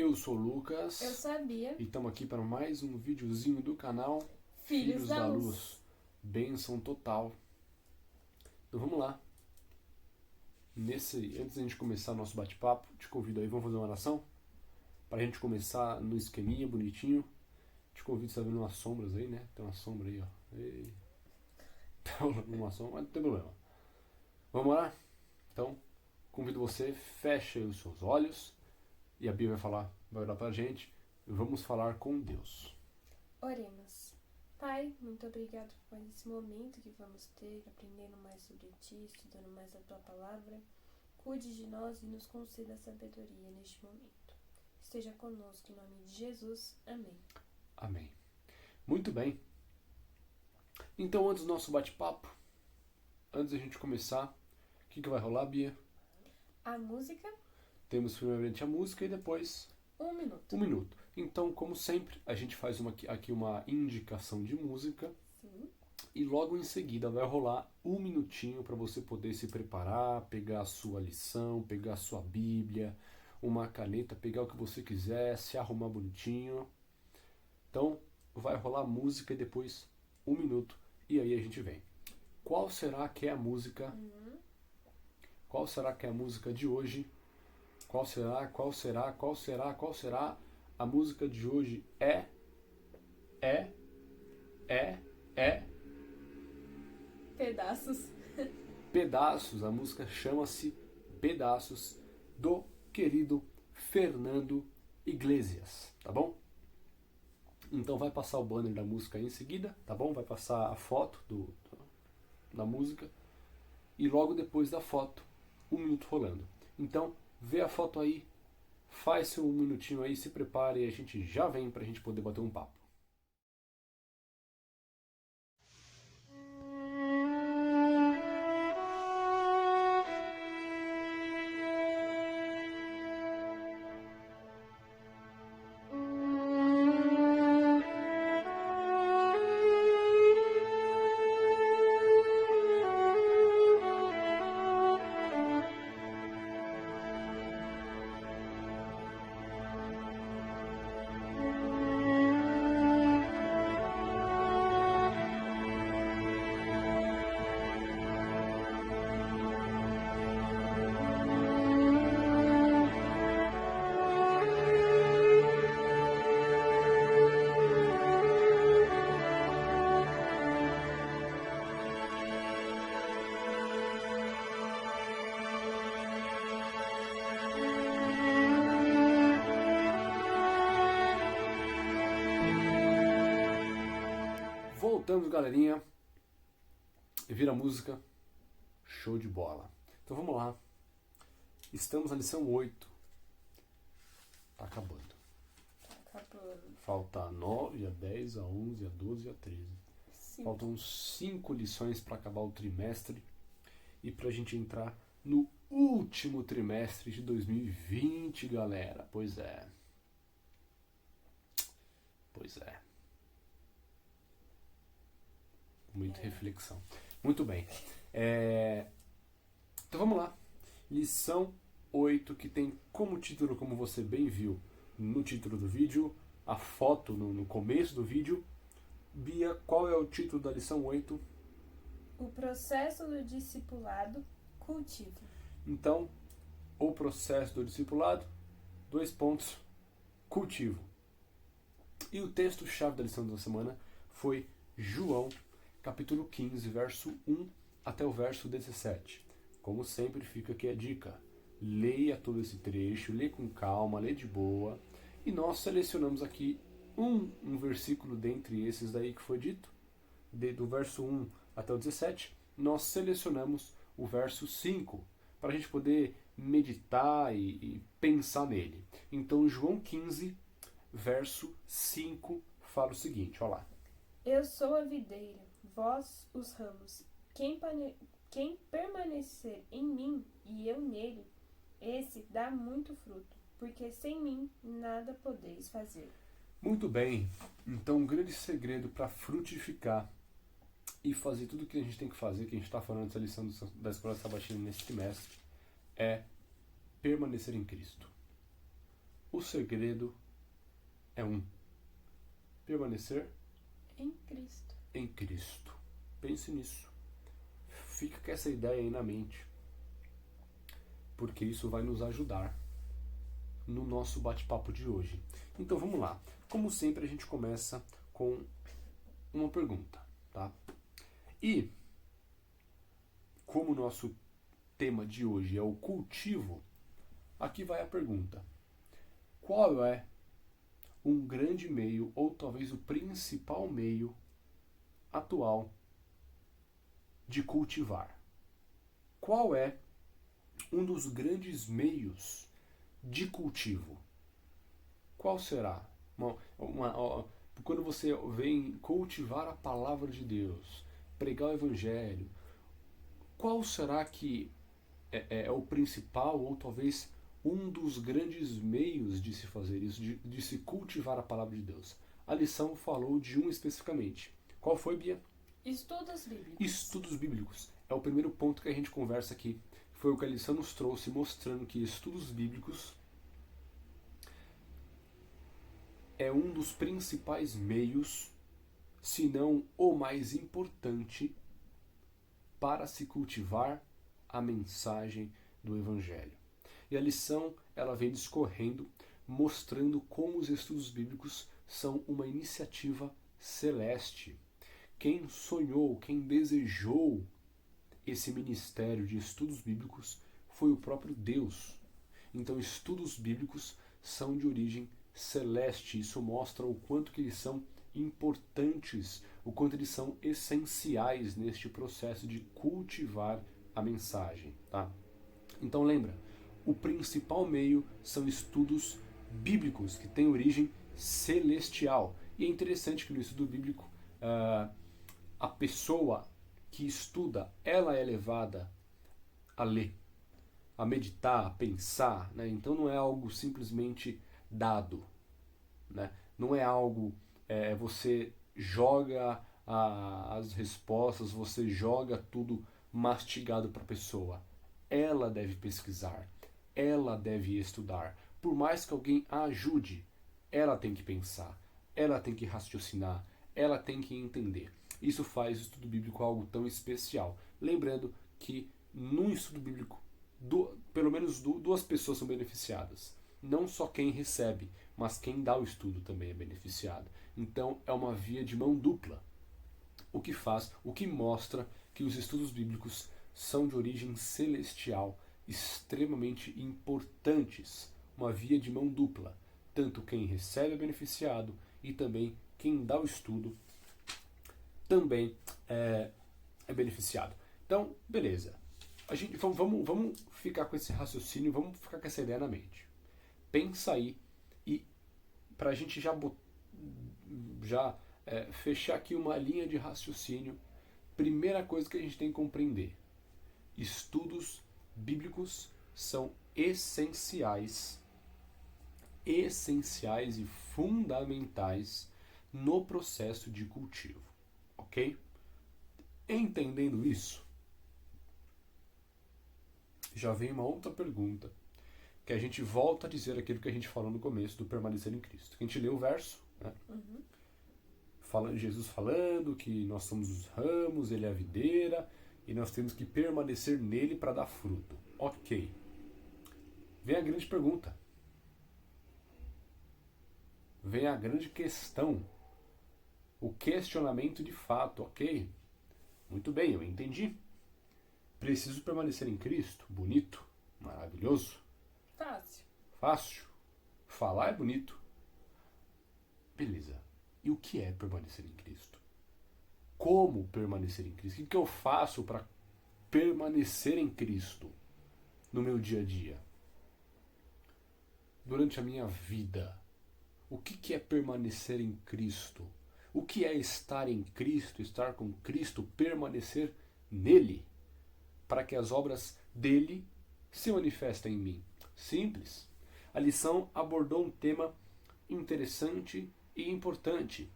Eu sou o Lucas. Eu sabia. E estamos aqui para mais um videozinho do canal Filhos da Luz. Bênção total. Então vamos lá. Antes da gente começar nosso bate-papo, te convido aí, vamos fazer uma oração? Para a gente começar no esqueminha, bonitinho. Te convido, você tá vendo umas sombras aí, né? Tem uma sombra aí, ó. Uma sombra, mas não tem problema. Vamos lá? Então, convido você, feche os seus olhos. E a Bíblia vai orar pra gente. Vamos falar com Deus. Oremos. Pai, muito obrigado por mais esse momento que vamos ter, aprendendo mais sobre Ti, estudando mais a Tua Palavra. Cuide de nós e nos conceda sabedoria neste momento. Esteja conosco em nome de Jesus. Amém. Amém. Muito bem. Então, antes do nosso bate-papo, antes da gente começar, o que vai rolar, Bia? A música, Temos primeiramente a música e depois 1 minuto. 1 minuto. Então, como sempre, a gente faz aqui uma indicação de música. Sim. E logo em seguida vai rolar 1 minutinho para você poder se preparar, pegar a sua lição, pegar a sua Bíblia, uma caneta, pegar o que você quiser, se arrumar bonitinho. Então, vai rolar música e depois 1 minuto e aí a gente vem. Qual será que é a música? Qual será que é a música de hoje? Qual será? A música de hoje é Pedaços. Pedaços. A música chama-se Pedaços, do querido Fernando Iglesias, tá bom? Então vai passar o banner da música aí em seguida, tá bom? Vai passar a foto da música e logo depois da foto, 1 minuto rolando. Então, vê a foto aí, faz seu 1 minutinho aí, se prepare e a gente já vem pra gente poder bater um papo. Voltamos, galerinha. Vira a música. Show de bola. Então vamos lá. Estamos na lição 8. Tá acabando. Falta a 9, a 10, a 11, a 12 e a 13. Sim. Faltam 5 lições para acabar o trimestre e pra gente entrar no último trimestre de 2020, galera. Pois é. Muita reflexão. Muito bem. Então vamos lá. Lição 8, que tem como título, como você bem viu no título do vídeo, a foto no começo do vídeo. Bia, qual é o título da lição 8? O processo do discipulado, cultivo. Então, o processo do discipulado, 2 pontos, cultivo. E o texto-chave da lição da semana foi João, capítulo 15, verso 1 até o verso 17. Como sempre, fica aqui a dica. Leia todo esse trecho, lê com calma, lê de boa. E nós selecionamos aqui um versículo dentre esses daí que foi dito, do verso 1 até o 17. Nós selecionamos o verso 5, para a gente poder meditar e pensar nele. Então, João 15, verso 5, fala o seguinte, olha lá. Eu sou a videira, vós os ramos. Quem permanecer em mim e eu nele, esse dá muito fruto, porque sem mim nada podeis fazer. Muito bem. Então, um grande segredo para frutificar e fazer tudo o que a gente tem que fazer, que a gente está falando nessa lição da Escola Sabatina nesse trimestre, é permanecer em Cristo. O segredo é um: permanecer Em Cristo. em Cristo. Pense nisso. Fica com essa ideia aí na mente, porque isso vai nos ajudar no nosso bate-papo de hoje. Então vamos lá. Como sempre, a gente começa com uma pergunta, tá? E como o nosso tema de hoje é o cultivo, aqui vai a pergunta: qual é um grande meio, ou talvez o principal meio atual de cultivar? Qual é um dos grandes meios de cultivo? Qual será? Quando você vem cultivar a palavra de Deus, pregar o Evangelho, qual será que é o principal, ou talvez um dos grandes meios de se fazer isso, de se cultivar a palavra de Deus? A lição falou de um especificamente. Qual foi, Bia? Estudos bíblicos. Estudos bíblicos. É o primeiro ponto que a gente conversa aqui. Foi o que a lição nos trouxe, mostrando que estudos bíblicos é um dos principais meios, se não o mais importante, para se cultivar a mensagem do Evangelho. E a lição, ela vem discorrendo, mostrando como os estudos bíblicos são uma iniciativa celeste. Quem sonhou, quem desejou esse ministério de estudos bíblicos foi o próprio Deus. Então, estudos bíblicos são de origem celeste. Isso mostra o quanto que eles são importantes, o quanto eles são essenciais neste processo de cultivar a mensagem, tá? Então lembra, o principal meio são estudos bíblicos que têm origem celestial. E é interessante que no estudo bíblico a pessoa que estuda, ela é levada a ler, a meditar, a pensar, né? Então não é algo simplesmente dado, né? Não é algo, você joga as respostas, você joga tudo mastigado para a pessoa. Ela deve pesquisar, ela deve estudar. Por mais que alguém a ajude, ela tem que pensar, ela tem que raciocinar, ela tem que entender. Isso faz o estudo bíblico algo tão especial. Lembrando que no estudo bíblico, pelo menos duas pessoas são beneficiadas. Não só quem recebe, mas quem dá o estudo também é beneficiado. Então é uma via de mão dupla. O que mostra que os estudos bíblicos são de origem celestial, extremamente importantes. Uma via de mão dupla. Tanto quem recebe é beneficiado e também quem dá o estudo também é beneficiado. Então, beleza. Vamos ficar com esse raciocínio, vamos ficar com essa ideia na mente. Pensa aí, e para a gente já fechar aqui uma linha de raciocínio, primeira coisa que a gente tem que compreender: estudos bíblicos são essenciais e fundamentais no processo de cultivo. Ok? Entendendo isso, já vem uma outra pergunta, que a gente volta a dizer aquilo que a gente falou no começo do permanecer em Cristo. A gente leu o verso, né? Jesus falando que nós somos os ramos, ele é a videira, e nós temos que permanecer nele para dar fruto. Ok. Vem a grande pergunta. Vem a grande questão. O questionamento de fato, ok? Muito bem, eu entendi. Preciso permanecer em Cristo. Bonito, maravilhoso. Fácil. Fácil. Falar é bonito. Beleza. E o que é permanecer em Cristo? Como permanecer em Cristo? O que eu faço para permanecer em Cristo no meu dia a dia? Durante a minha vida. O que é permanecer em Cristo? O que é estar em Cristo, estar com Cristo, permanecer nele, para que as obras dele se manifestem em mim? Simples. A lição abordou um tema interessante e importante.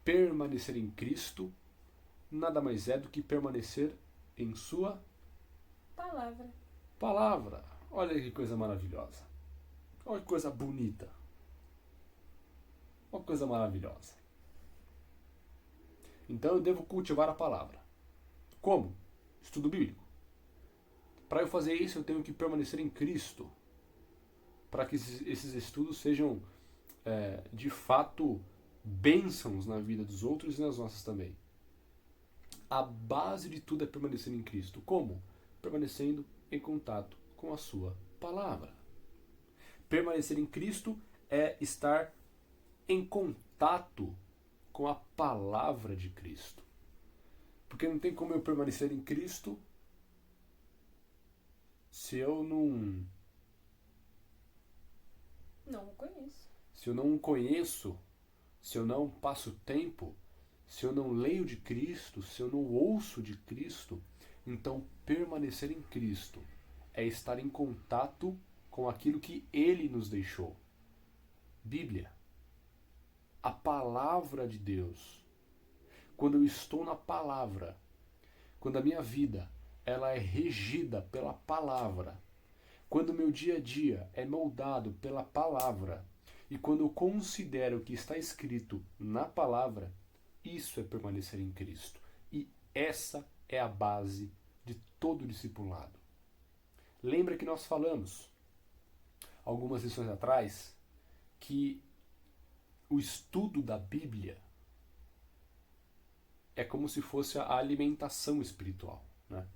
Permanecer em Cristo nada mais é do que permanecer em sua palavra. palavra. Olha que coisa maravilhosa. Olha que coisa bonita. Uma coisa maravilhosa. Então eu devo cultivar a palavra. Como? Estudo bíblico. Para eu fazer isso, eu tenho que permanecer em Cristo. Para que esses estudos sejam, de fato, bênçãos na vida dos outros e nas nossas também. A base de tudo é permanecer em Cristo. Como? Permanecendo em contato com a sua palavra. Permanecer em Cristo é estar em contato com a palavra de Cristo. Porque não tem como eu permanecer em Cristo se eu não Não o conheço. se eu não o conheço, se eu não passo tempo, se eu não leio de Cristo, se eu não ouço de Cristo. Então permanecer em Cristo é estar em contato com aquilo que Ele nos deixou. Bíblia. A palavra de Deus. Quando eu estou na palavra, quando a minha vida ela é regida pela palavra, quando o meu dia a dia é moldado pela palavra, e quando eu considero o que está escrito na palavra, isso é permanecer em Cristo. E essa é a base de todo o discipulado. Lembra que nós falamos, algumas lições atrás, que o estudo da Bíblia é como se fosse a alimentação espiritual, né?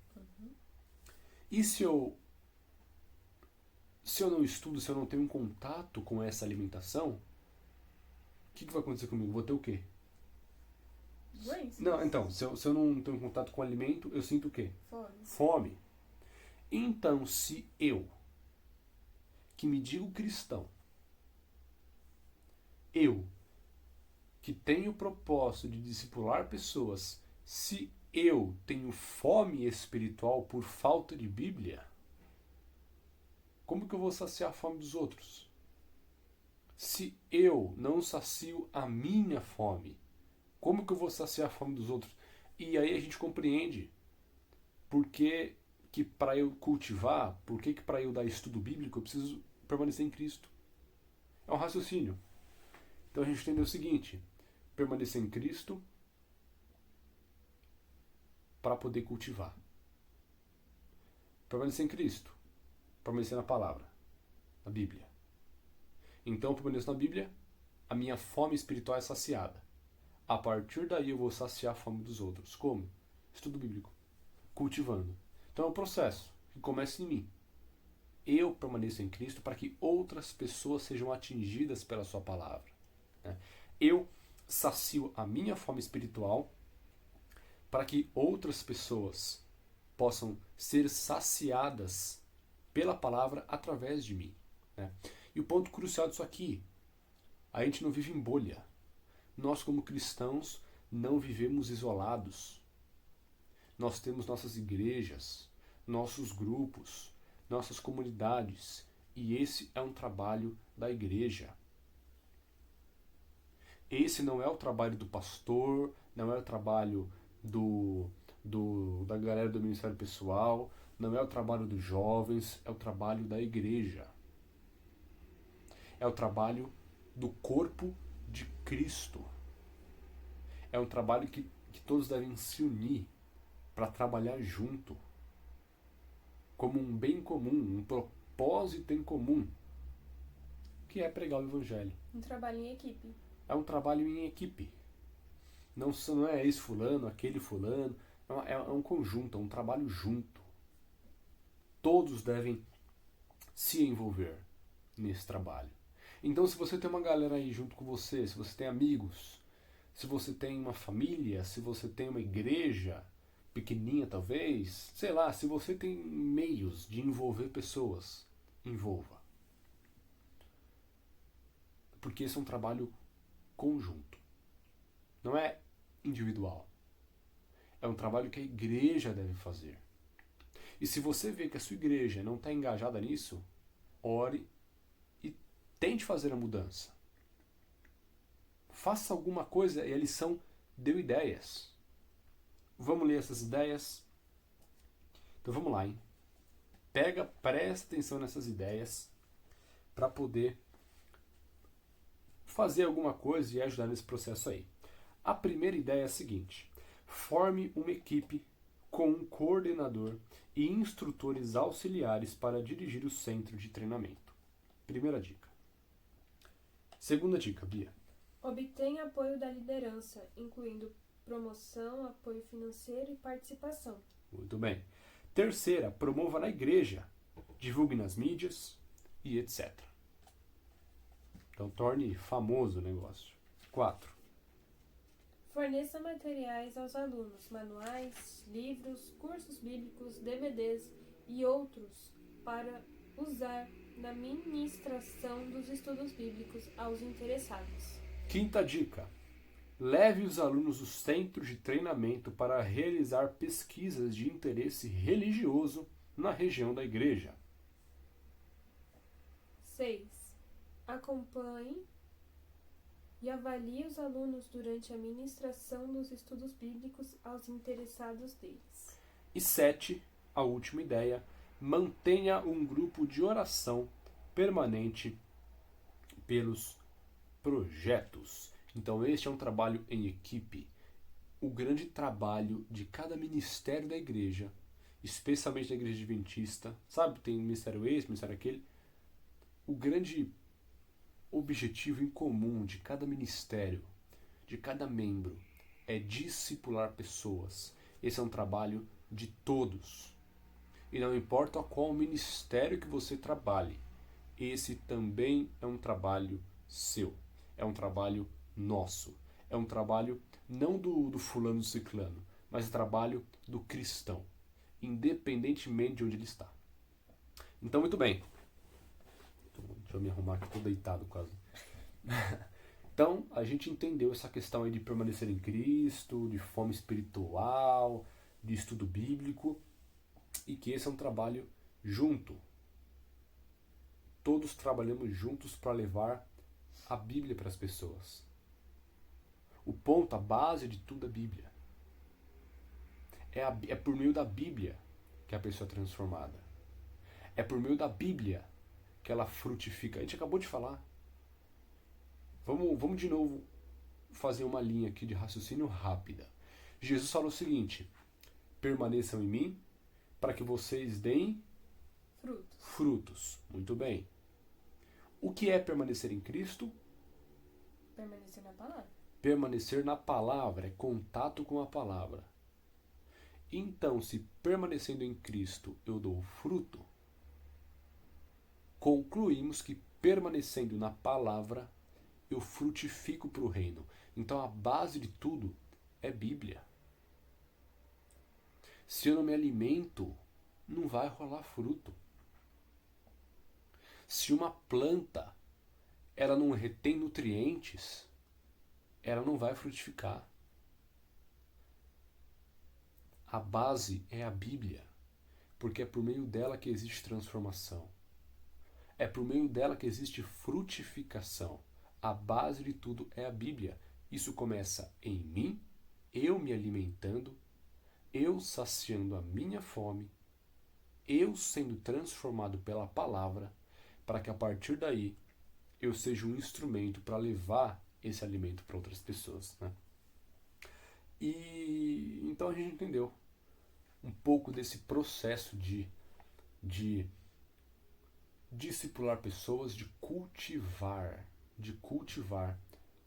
E se eu não estudo, se eu não tenho um contato com essa alimentação, o que vai acontecer comigo? Vou ter o quê? Doenças. Não, então, se eu não tenho contato com o alimento, eu sinto o quê? Fome. Fome. Então, se eu, que me digo cristão, eu, que tenho o propósito de discipular pessoas, se eu tenho fome espiritual por falta de Bíblia, como que eu vou saciar a fome dos outros? Se eu não sacio a minha fome, como que eu vou saciar a fome dos outros? E aí a gente compreende por que para eu cultivar, por que para eu dar estudo bíblico, eu preciso permanecer em Cristo. É um raciocínio. Então a gente entendeu o seguinte: permanecer em Cristo para poder cultivar. Permanecer em Cristo, permanecer na palavra, na Bíblia. Então eu permaneço na Bíblia, a minha fome espiritual é saciada. A partir daí eu vou saciar a fome dos outros. Como? Estudo bíblico. Cultivando. Então é um processo que começa em mim. Eu permaneço em Cristo para que outras pessoas sejam atingidas pela sua palavra. Eu sacio a minha fome espiritual para que outras pessoas possam ser saciadas pela palavra através de mim. E o ponto crucial disso aqui, a gente não vive em bolha. Nós, como cristãos, não vivemos isolados. Nós temos nossas igrejas, nossos grupos, nossas comunidades, e esse é um trabalho da igreja. Esse não é o trabalho do pastor, não é o trabalho da galera do ministério pessoal, não é o trabalho dos jovens, é o trabalho da igreja. É o trabalho do corpo de Cristo. É um trabalho que todos devem se unir para trabalhar junto, como um bem comum, um propósito em comum, que é pregar o Evangelho. Um trabalho em equipe. É um trabalho em equipe. Não é esse fulano, aquele fulano. É um conjunto, é um trabalho junto. Todos devem se envolver nesse trabalho. Então, se você tem uma galera aí junto com você, se você tem amigos, se você tem uma família, se você tem uma igreja pequenininha talvez, sei lá, se você tem meios de envolver pessoas, envolva. Porque esse é um trabalho conjunto. Não é individual. É um trabalho que a igreja deve fazer. E se você vê que a sua igreja não está engajada nisso, ore e tente fazer a mudança. Faça alguma coisa, e a lição deu ideias. Vamos ler essas ideias? Então vamos lá, hein? Presta atenção nessas ideias, para poder fazer alguma coisa e ajudar nesse processo aí. A primeira ideia é a seguinte: forme uma equipe com um coordenador e instrutores auxiliares para dirigir o centro de treinamento. Primeira dica. Segunda dica, Bia. Obtenha apoio da liderança, incluindo promoção, apoio financeiro e participação. Muito bem. Terceira, promova na igreja, divulgue nas mídias e etc. Então torne famoso o negócio. 4. Forneça materiais aos alunos, manuais, livros, cursos bíblicos, DVDs e outros para usar na ministração dos estudos bíblicos aos interessados. Quinta dica. Leve os alunos do centro de treinamento para realizar pesquisas de interesse religioso na região da igreja. 6. Acompanhe e avalie os alunos durante a ministração dos estudos bíblicos aos interessados deles. E 7, a última ideia, mantenha um grupo de oração permanente pelos projetos. Então este é um trabalho em equipe. O grande trabalho de cada ministério da igreja, especialmente da igreja adventista, sabe, tem ministério esse, ministério aquele. O grande objetivo em comum de cada ministério, de cada membro, é discipular pessoas. Esse é um trabalho de todos. E não importa qual ministério que você trabalhe, esse também é um trabalho seu. É um trabalho nosso. É um trabalho não do fulano do ciclano, mas o trabalho do cristão, independentemente de onde ele está. Então, muito bem. Deixa eu me arrumar aqui, estou deitado quase. Então, a gente entendeu essa questão aí de permanecer em Cristo, de fome espiritual, de estudo bíblico, e que esse é um trabalho junto. Todos trabalhamos juntos para levar a Bíblia para as pessoas. O ponto, a base de tudo é a Bíblia. É por meio da Bíblia que a pessoa é transformada. É por meio da Bíblia que ela frutifica. A gente acabou de falar. Vamos de novo fazer uma linha aqui de raciocínio rápida. Jesus falou o seguinte: permaneçam em mim para que vocês deem frutos. Muito bem. O que é permanecer em Cristo? Permanecer na palavra. Permanecer na palavra, é contato com a palavra. Então, se permanecendo em Cristo eu dou fruto, concluímos que permanecendo na palavra eu frutifico para o reino. Então a base de tudo é Bíblia. Se eu não me alimento, não vai rolar fruto. Se uma planta ela não retém nutrientes, ela não vai frutificar. A base é a Bíblia, porque é por meio dela que existe transformação. É por meio dela que existe frutificação. A base de tudo é a Bíblia. Isso começa em mim, eu me alimentando, eu saciando a minha fome, eu sendo transformado pela palavra, para que a partir daí eu seja um instrumento para levar esse alimento para outras pessoas, né? E então a gente entendeu um pouco desse processo de discipular pessoas, de cultivar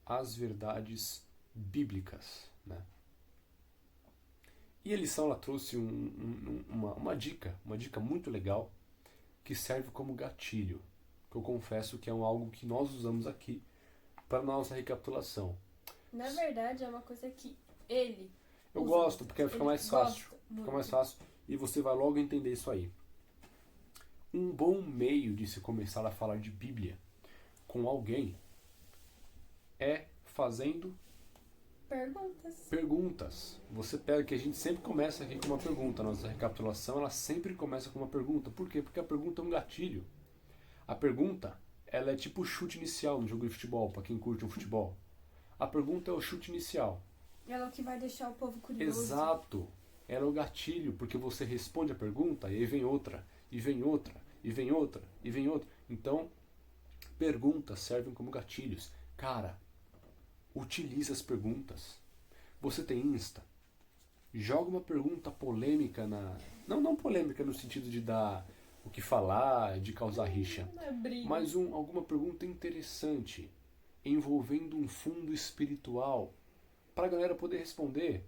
as verdades bíblicas, né? E a lição ela trouxe uma dica muito legal que serve como gatilho, que eu confesso que é algo que nós usamos aqui para nossa recapitulação. Na verdade, é uma coisa que ele Eu usa gosto, muito. porque fica Ele mais fácil. gosta Fica muito. mais fácil e você vai logo entender isso aí. Um bom meio de se começar a falar de Bíblia com alguém é fazendo perguntas. Você pega que a gente sempre começa aqui com uma pergunta. A nossa recapitulação ela sempre começa com uma pergunta. Por quê? Porque a pergunta é um gatilho. A pergunta ela é tipo o chute inicial no jogo de futebol, para quem curte um futebol. A pergunta é o chute inicial. Ela é o que vai deixar o povo curioso. Exato. Ela é o gatilho, porque você responde a pergunta e aí vem outra, e vem outra, e vem outra, e vem outra. Então, Perguntas servem como gatilhos. Cara, utilize as perguntas. Você tem Insta? Joga uma pergunta polêmica na... Não polêmica no sentido de dar o que falar, de causar rixa. Mas alguma pergunta interessante, envolvendo um fundo espiritual, para a galera poder responder.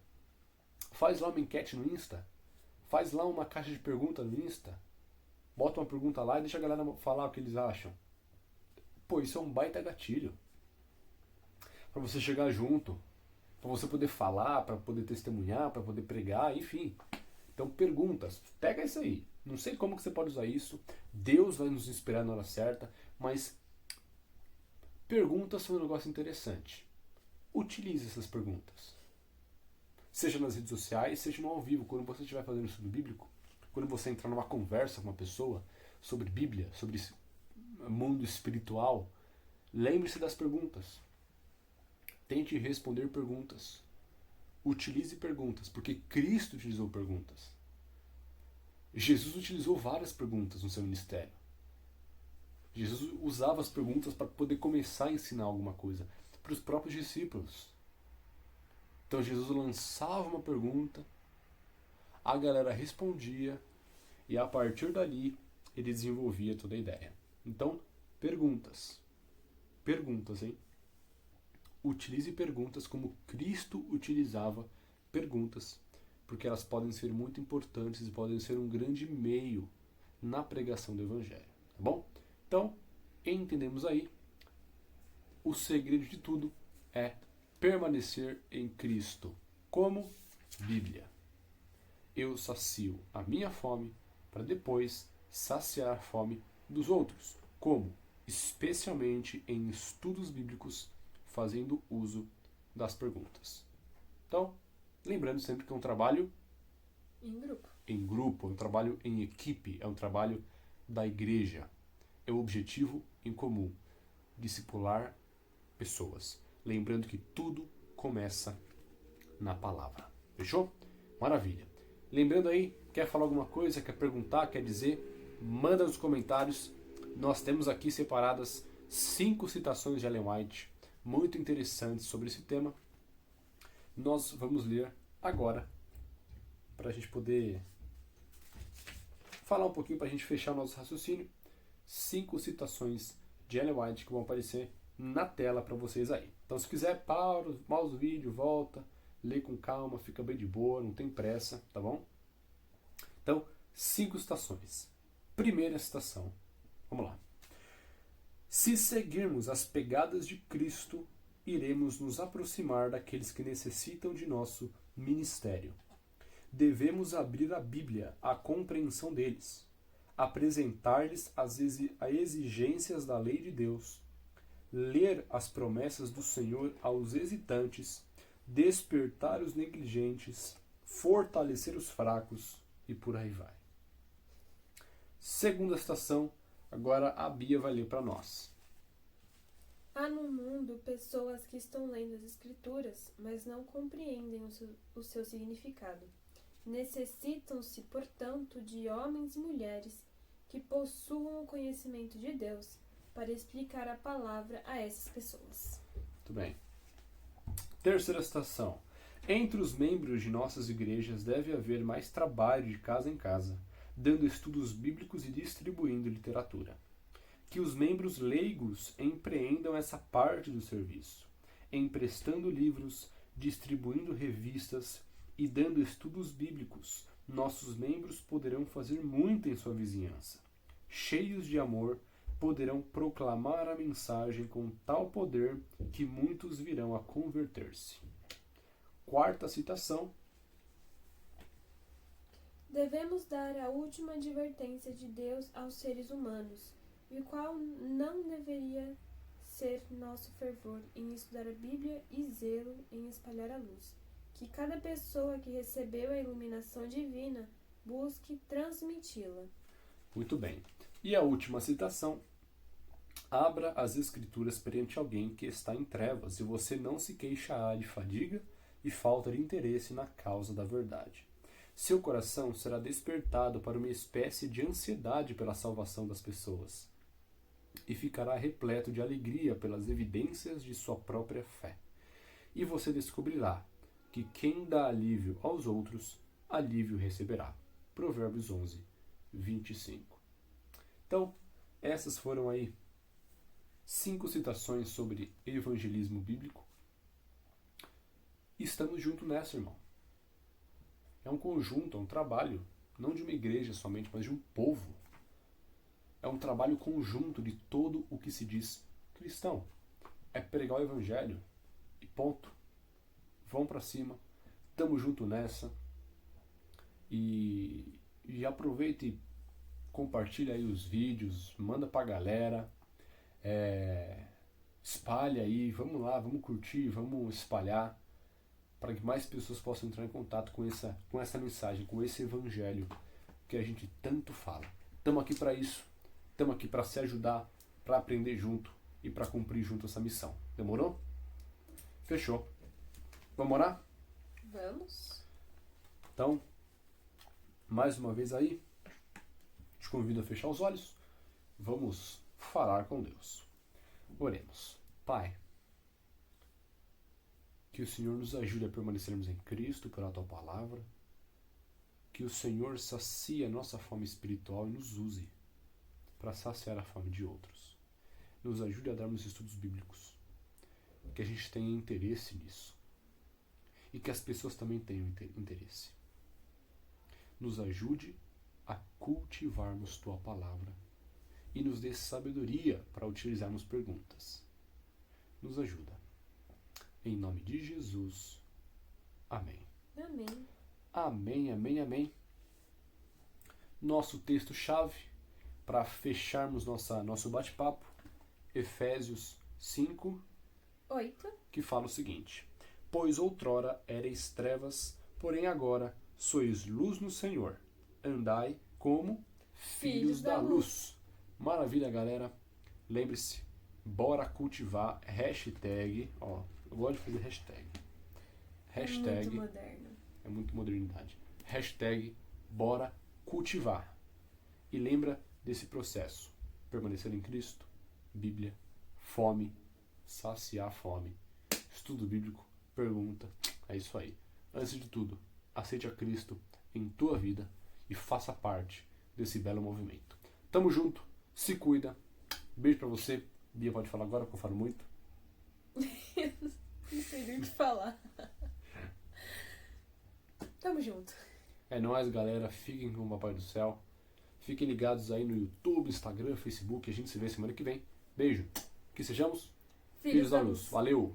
Faz lá uma enquete no Insta. Faz lá uma caixa de perguntas no Insta. Bota uma pergunta lá e deixa a galera falar o que eles acham. Pô, isso é um baita gatilho. Para você chegar junto, para você poder falar, para poder testemunhar, para poder pregar, enfim. Então, perguntas. Pega isso aí. Não sei como que você pode usar isso. Deus vai nos inspirar na hora certa, mas perguntas são um negócio interessante. Utilize essas perguntas. Seja nas redes sociais, seja no ao vivo. Quando você estiver fazendo estudo bíblico, quando você entrar numa conversa com uma pessoa sobre Bíblia, sobre mundo espiritual, lembre-se das perguntas. Tente responder perguntas. Utilize perguntas, porque Cristo utilizou perguntas. Jesus utilizou várias perguntas no seu ministério. Jesus usava as perguntas para poder começar a ensinar alguma coisa para os próprios discípulos. Então Jesus lançava uma pergunta, a galera respondia e a partir dali ele desenvolvia toda a ideia. Então, perguntas. Perguntas, hein? Utilize perguntas como Cristo utilizava perguntas, porque elas podem ser muito importantes e podem ser um grande meio na pregação do Evangelho. Tá bom? Então, entendemos aí, o segredo de tudo é permanecer em Cristo. Como? Bíblia. Eu sacio a minha fome para depois saciar a fome dos outros. Como? Especialmente em estudos bíblicos, fazendo uso das perguntas. Então, lembrando sempre que é um trabalho em grupo, é um trabalho em equipe, é um trabalho da igreja. É o objetivo em comum, discipular pessoas. Lembrando que tudo começa na palavra. Fechou? Maravilha. Lembrando aí, quer falar alguma coisa, quer perguntar, quer dizer, manda nos comentários. Nós temos aqui separadas 5 citações de Ellen White muito interessantes sobre esse tema. Nós vamos ler agora, para a gente poder falar um pouquinho, para a gente fechar o nosso raciocínio. 5 citações de Ellen White que vão aparecer na tela para vocês aí. Então, se quiser, pausa o vídeo, volta, lê com calma, fica bem de boa, não tem pressa, tá bom? Então, 5 citações. Primeira citação. Vamos lá. Se seguirmos as pegadas de Cristo, iremos nos aproximar daqueles que necessitam de nosso ministério. Devemos abrir a Bíblia à compreensão deles, apresentar-lhes as exigências da lei de Deus, ler as promessas do Senhor aos hesitantes, despertar os negligentes, fortalecer os fracos e por aí vai. Segunda citação, agora a Bia vai ler para nós. Há no mundo pessoas que estão lendo as Escrituras, mas não compreendem o seu significado. Necessitam-se, portanto, de homens e mulheres que possuam o conhecimento de Deus para explicar a palavra a essas pessoas. Muito bem. Terceira citação. Entre os membros de nossas igrejas deve haver mais trabalho de casa em casa, dando estudos bíblicos e distribuindo literatura. Que os membros leigos empreendam essa parte do serviço, emprestando livros, distribuindo revistas e dando estudos bíblicos. Nossos membros poderão fazer muito em sua vizinhança. Cheios de amor, poderão proclamar a mensagem com tal poder que muitos virão a converter-se. Quarta citação. Devemos dar a última advertência de Deus aos seres humanos, e qual não deveria ser nosso fervor em estudar a Bíblia e zelo em espalhar a luz. Que cada pessoa que recebeu a iluminação divina busque transmiti-la. Muito bem. E a última citação. Abra as Escrituras perante alguém que está em trevas, e você não se queixará de fadiga e falta de interesse na causa da verdade. Seu coração será despertado para uma espécie de ansiedade pela salvação das pessoas. e ficará repleto de alegria pelas evidências de sua própria fé. E você descobrirá que quem dá alívio aos outros, alívio receberá. Provérbios 11, 25. Então, essas foram aí 5 citações sobre evangelismo bíblico. E estamos juntos nessa, irmão. É um conjunto, é um trabalho, não de uma igreja somente, mas de um povo. É um trabalho conjunto de todo o que se diz cristão. É pregar o evangelho e ponto. Vão para cima, tamo junto nessa. E aproveita e compartilha aí os vídeos, manda pra galera, espalha aí, vamos lá, vamos curtir, vamos espalhar, para que mais pessoas possam entrar em contato com essa mensagem, com esse evangelho que a gente tanto fala. Estamos aqui para isso, estamos aqui para se ajudar, para aprender junto e para cumprir junto essa missão. Demorou? Fechou. Vamos orar? Vamos. Então, mais uma vez aí, te convido a fechar os olhos. Vamos falar com Deus. Oremos. Pai, que o Senhor nos ajude a permanecermos em Cristo pela Tua Palavra. Que o Senhor sacie a nossa fome espiritual e nos use para saciar a fome de outros. Nos ajude a darmos estudos bíblicos. Que a gente tenha interesse nisso. E que as pessoas também tenham interesse. Nos ajude a cultivarmos Tua Palavra e nos dê sabedoria para utilizarmos perguntas. Nos ajuda. Em nome de Jesus. Amém. Amém. Amém, amém, amém. Nosso texto-chave para fecharmos nosso bate-papo, Efésios 5, 8. que fala o seguinte: Pois outrora erais trevas, porém agora sois luz no Senhor. Andai como filhos da luz. Maravilha, galera. Lembre-se, bora cultivar hashtag, ó, eu gosto de fazer hashtag. Hashtag, É muito moderno. é muito modernidade. Hashtag, bora cultivar. E lembra desse processo. Permanecer em Cristo, Bíblia, fome, saciar a fome, estudo bíblico, pergunta, é isso aí. Antes de tudo, aceite a Cristo em tua vida e faça parte desse belo movimento. Tamo junto, se cuida, beijo pra você. Bia pode falar agora, porque eu falo muito. Não sei nem o que falar. Tamo junto. É nóis, galera, fiquem com o Papai do Céu. Fiquem ligados aí no YouTube, Instagram, Facebook, a gente se vê semana que vem. Beijo, que sejamos Filhos da luz. Valeu!